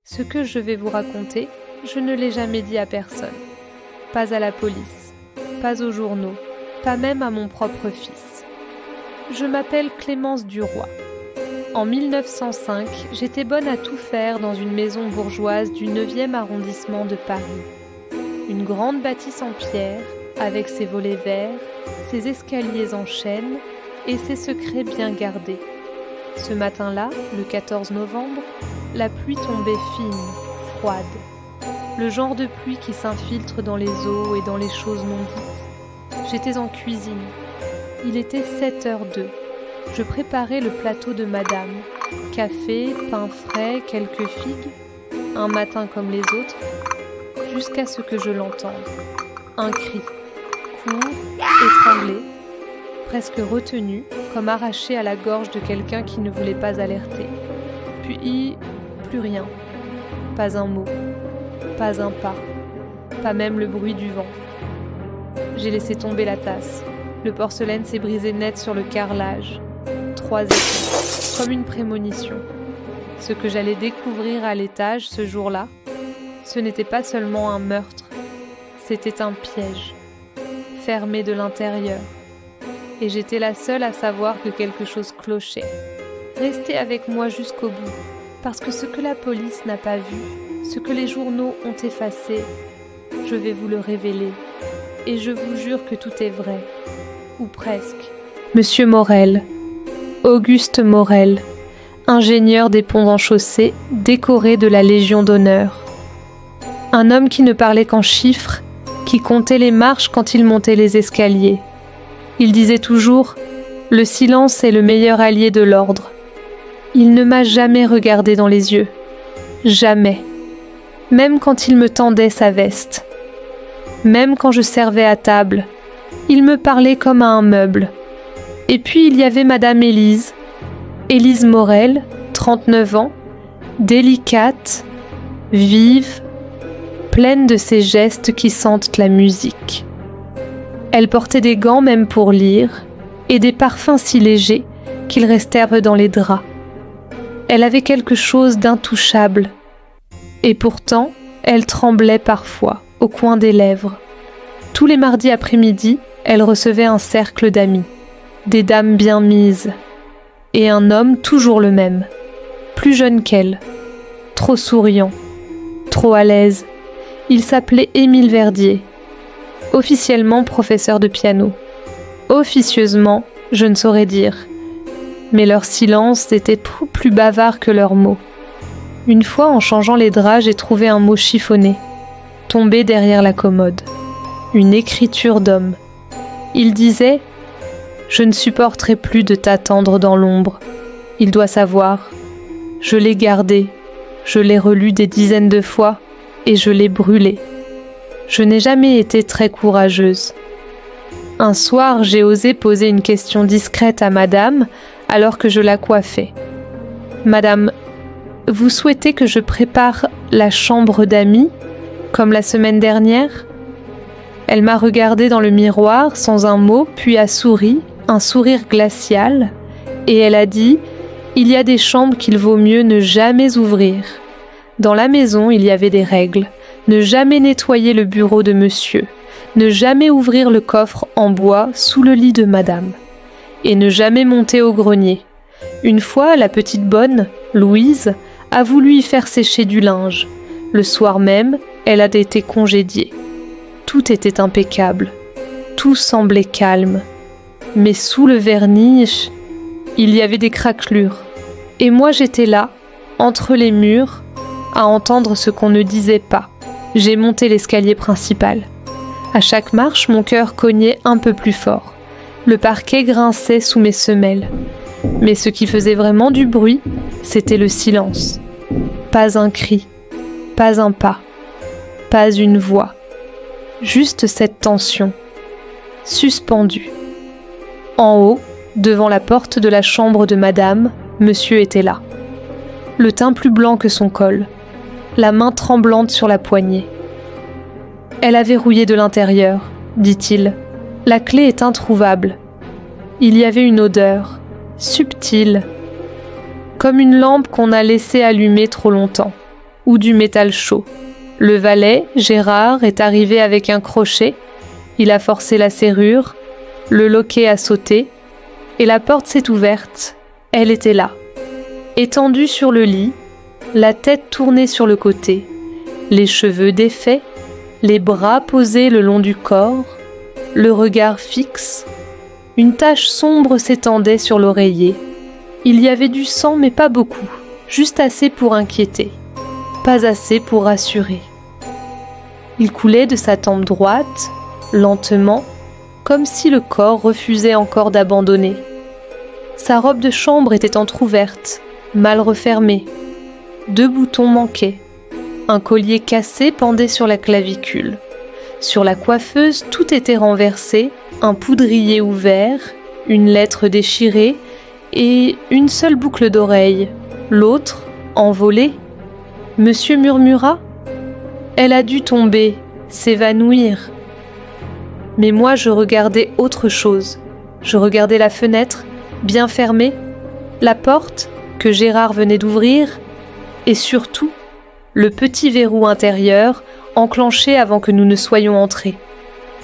Ce que je vais vous raconter, je ne l'ai jamais dit à personne. Pas à la police, pas aux journaux, pas même à mon propre fils. Je m'appelle Clémence Duroy. En 1905, j'étais bonne à tout faire dans une maison bourgeoise du 9e arrondissement de Paris. Une grande bâtisse en pierre, avec ses volets verts, ses escaliers en chêne et ses secrets bien gardés. Ce matin-là, le 14 novembre, la pluie tombait fine, froide. Le genre de pluie qui s'infiltre dans les eaux et dans les choses non dites. J'étais en cuisine. Il était 7h02. Je préparais le plateau de madame. Café, pain frais, quelques figues. Un matin comme les autres, jusqu'à ce que je l'entende. Un cri, court, étranglé, presque retenu, comme arraché à la gorge de quelqu'un qui ne voulait pas alerter. Puis, plus rien. Pas un mot, pas un pas même le bruit du vent. J'ai laissé tomber la tasse. Le porcelaine s'est brisé net sur le carrelage. 3 éclats, comme une prémonition. Ce que j'allais découvrir à l'étage ce jour-là, ce n'était pas seulement un meurtre, c'était un piège, fermé de l'intérieur. Et j'étais la seule à savoir que quelque chose clochait. Restez avec moi jusqu'au bout, parce que ce que la police n'a pas vu, ce que les journaux ont effacé, je vais vous le révéler. Et je vous jure que tout est vrai, ou presque. Monsieur Morel, Auguste Morel, ingénieur des ponts en chaussée, décoré de la Légion d'honneur. Un homme qui ne parlait qu'en chiffres, qui comptait les marches quand il montait les escaliers. Il disait toujours « Le silence est le meilleur allié de l'ordre ». Il ne m'a jamais regardé dans les yeux. Jamais. Même quand il me tendait sa veste. Même quand je servais à table. Il me parlait comme à un meuble. Et puis il y avait Madame Élise Morel, 39 ans, délicate, vive, pleine de ces gestes qui sentent la musique. Elle portait des gants même pour lire, et des parfums si légers qu'ils restèrent dans les draps. Elle avait quelque chose d'intouchable, et pourtant, elle tremblait parfois, au coin des lèvres. Tous les mardis après-midi, elle recevait un cercle d'amis, des dames bien mises, et un homme toujours le même, plus jeune qu'elle, trop souriant, trop à l'aise. Il s'appelait Émile Verdier, officiellement professeur de piano. Officieusement, je ne saurais dire, mais leur silence était plus bavard que leurs mots. Une fois, en changeant les draps, j'ai trouvé un mot chiffonné, tombé derrière la commode. Une écriture d'homme. Il disait « Je ne supporterai plus de t'attendre dans l'ombre. Il doit savoir. Je l'ai gardé, je l'ai relu des dizaines de fois, et je l'ai brûlé. Je n'ai jamais été très courageuse. Un soir, j'ai osé poser une question discrète à madame, alors que je la coiffais. Madame, vous souhaitez que je prépare la chambre d'amis, comme la semaine dernière ? Elle m'a regardée dans le miroir sans un mot, puis a souri, un sourire glacial, et elle a dit « Il y a des chambres qu'il vaut mieux ne jamais ouvrir. » Dans la maison, il y avait des règles. Ne jamais nettoyer le bureau de monsieur, ne jamais ouvrir le coffre en bois sous le lit de madame, et ne jamais monter au grenier. Une fois, la petite bonne, Louise, a voulu y faire sécher du linge. Le soir même, elle a été congédiée. Tout était impeccable. Tout semblait calme. Mais sous le vernis, il y avait des craquelures. Et moi j'étais là, entre les murs, à entendre ce qu'on ne disait pas. J'ai monté l'escalier principal. À chaque marche, mon cœur cognait un peu plus fort. Le parquet grinçait sous mes semelles. Mais ce qui faisait vraiment du bruit, c'était le silence. Pas un cri, pas un pas une voix. Juste cette tension, suspendue. En haut, devant la porte de la chambre de madame, monsieur était là. Le teint plus blanc que son col, la main tremblante sur la poignée. « Elle a verrouillé de l'intérieur, dit-il. La clé est introuvable. Il y avait une odeur, subtile, comme une lampe qu'on a laissée allumer trop longtemps. ou du métal chaud. Le valet, Gérard, est arrivé avec un crochet. Il a forcé la serrure, le loquet a sauté, et la porte s'est ouverte. Elle était là, étendue sur le lit, la tête tournée sur le côté, les cheveux défaits, les bras posés le long du corps, le regard fixe. Une tache sombre s'étendait sur l'oreiller. Il y avait du sang, mais pas beaucoup, juste assez pour inquiéter, pas assez pour rassurer. Il coulait de sa tempe droite, lentement, comme si le corps refusait encore d'abandonner. Sa robe de chambre était entr'ouverte, mal refermée. 2 boutons manquaient. Un collier cassé pendait sur la clavicule. Sur la coiffeuse, tout était renversé, un poudrier ouvert, une lettre déchirée et une seule boucle d'oreille. L'autre, envolée. Monsieur murmura : « Elle a dû tomber, s'évanouir. » Mais moi, je regardais autre chose. Je regardais la fenêtre, bien fermée, la porte que Gérard venait d'ouvrir, et surtout, le petit verrou intérieur enclenché avant que nous ne soyons entrés.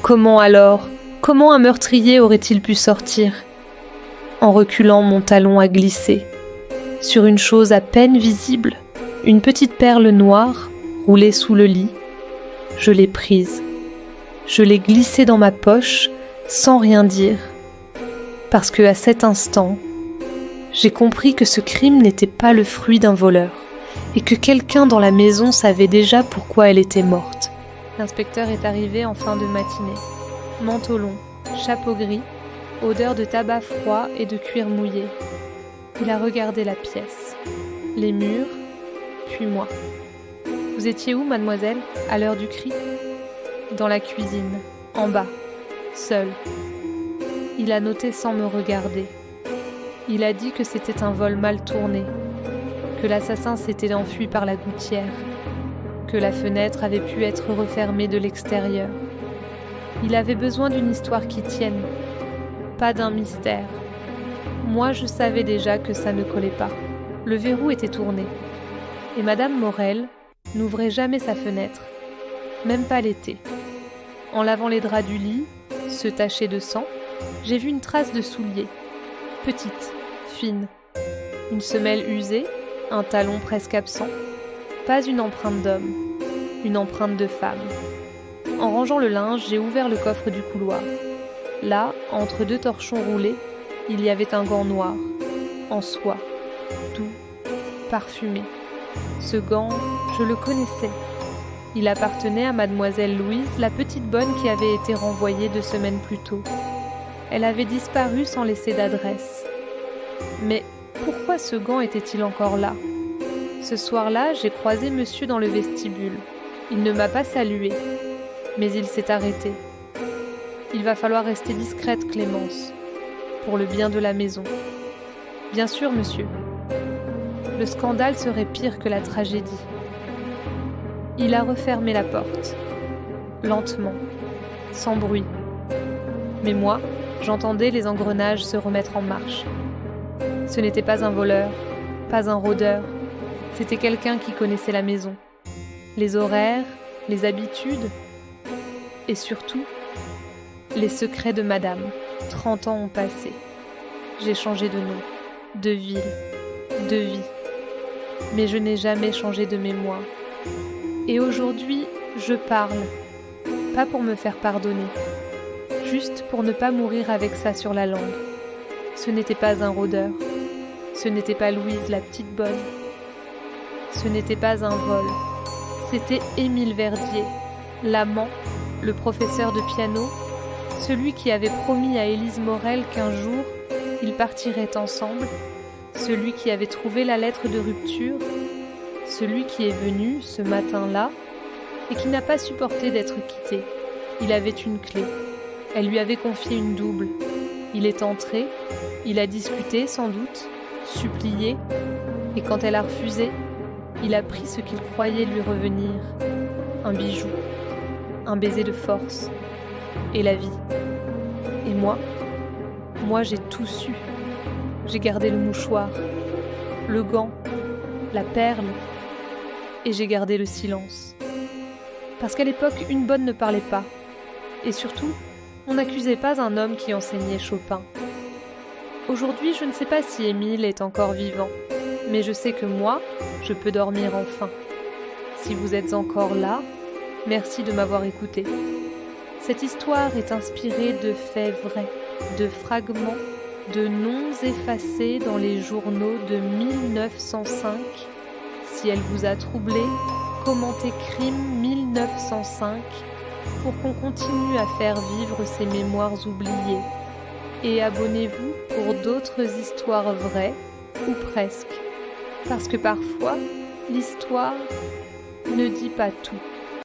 Comment alors ? Comment un meurtrier aurait-il pu sortir ? En reculant, mon talon a glissé. Sur une chose à peine visible, une petite perle noire, roulée sous le lit. Je l'ai prise. Je l'ai glissée dans ma poche, sans rien dire. Parce que à cet instant, j'ai compris que ce crime n'était pas le fruit d'un voleur, et que quelqu'un dans la maison savait déjà pourquoi elle était morte. L'inspecteur est arrivé en fin de matinée. Manteau long, chapeau gris, odeur de tabac froid et de cuir mouillé. Il a regardé la pièce, les murs, puis moi. « Vous étiez où, mademoiselle, à l'heure du cri ?»« Dans la cuisine, en bas, seul. » Il a noté sans me regarder. Il a dit que c'était un vol mal tourné, que l'assassin s'était enfui par la gouttière, que la fenêtre avait pu être refermée de l'extérieur. Il avait besoin d'une histoire qui tienne, pas d'un mystère. Moi, je savais déjà que ça ne collait pas. Le verrou était tourné. Et Madame Morel n'ouvrait jamais sa fenêtre, même pas l'été. En lavant les draps du lit, ceux tachés de sang, j'ai vu une trace de soulier, petite, fine, une semelle usée, un talon presque absent, pas une empreinte d'homme, une empreinte de femme. En rangeant le linge, j'ai ouvert le coffre du couloir. Là, entre 2 torchons roulés, il y avait un gant noir, en soie, doux, parfumé. Ce gant, je le connaissais. Il appartenait à mademoiselle Louise, la petite bonne qui avait été renvoyée 2 semaines plus tôt. Elle avait disparu sans laisser d'adresse. Mais pourquoi ce gant était-il encore là ? Ce soir-là, j'ai croisé monsieur dans le vestibule. Il ne m'a pas salué, mais il s'est arrêté. Il va falloir rester discrète, Clémence, pour le bien de la maison. Bien sûr, monsieur. Le scandale serait pire que la tragédie. Il a refermé la porte, lentement, sans bruit. Mais moi, j'entendais les engrenages se remettre en marche. Ce n'était pas un voleur, pas un rôdeur, c'était quelqu'un qui connaissait la maison, les horaires, les habitudes, et surtout, les secrets de madame. 30 ans ont passé. J'ai changé de nom, de ville, de vie, mais je n'ai jamais changé de mémoire. Et aujourd'hui, je parle, pas pour me faire pardonner, juste pour ne pas mourir avec ça sur la langue. Ce n'était pas un rôdeur, ce n'était pas Louise la petite bonne, ce n'était pas un vol, c'était Émile Verdier, l'amant, le professeur de piano, celui qui avait promis à Élise Morel qu'un jour, ils partiraient ensemble, celui qui avait trouvé la lettre de rupture, celui qui est venu ce matin-là et qui n'a pas supporté d'être quitté. Il avait une clé. Elle lui avait confié une double. Il est entré, il a discuté sans doute, supplié, et quand elle a refusé, il a pris ce qu'il croyait lui revenir, un bijou, un baiser de force, et la vie. Et moi j'ai tout su. J'ai gardé le mouchoir, le gant, la perle, et j'ai gardé le silence. Parce qu'à l'époque, une bonne ne parlait pas. Et surtout, on n'accusait pas un homme qui enseignait Chopin. Aujourd'hui, je ne sais pas si Émile est encore vivant, mais je sais que moi, je peux dormir enfin. Si vous êtes encore là, merci de m'avoir écouté. Cette histoire est inspirée de faits vrais, de fragments, de noms effacés dans les journaux de 1905. Si elle vous a troublé, commentez Crime 1905 pour qu'on continue à faire vivre ces mémoires oubliées. Et abonnez-vous pour d'autres histoires vraies, ou presque. Parce que parfois, l'histoire ne dit pas tout.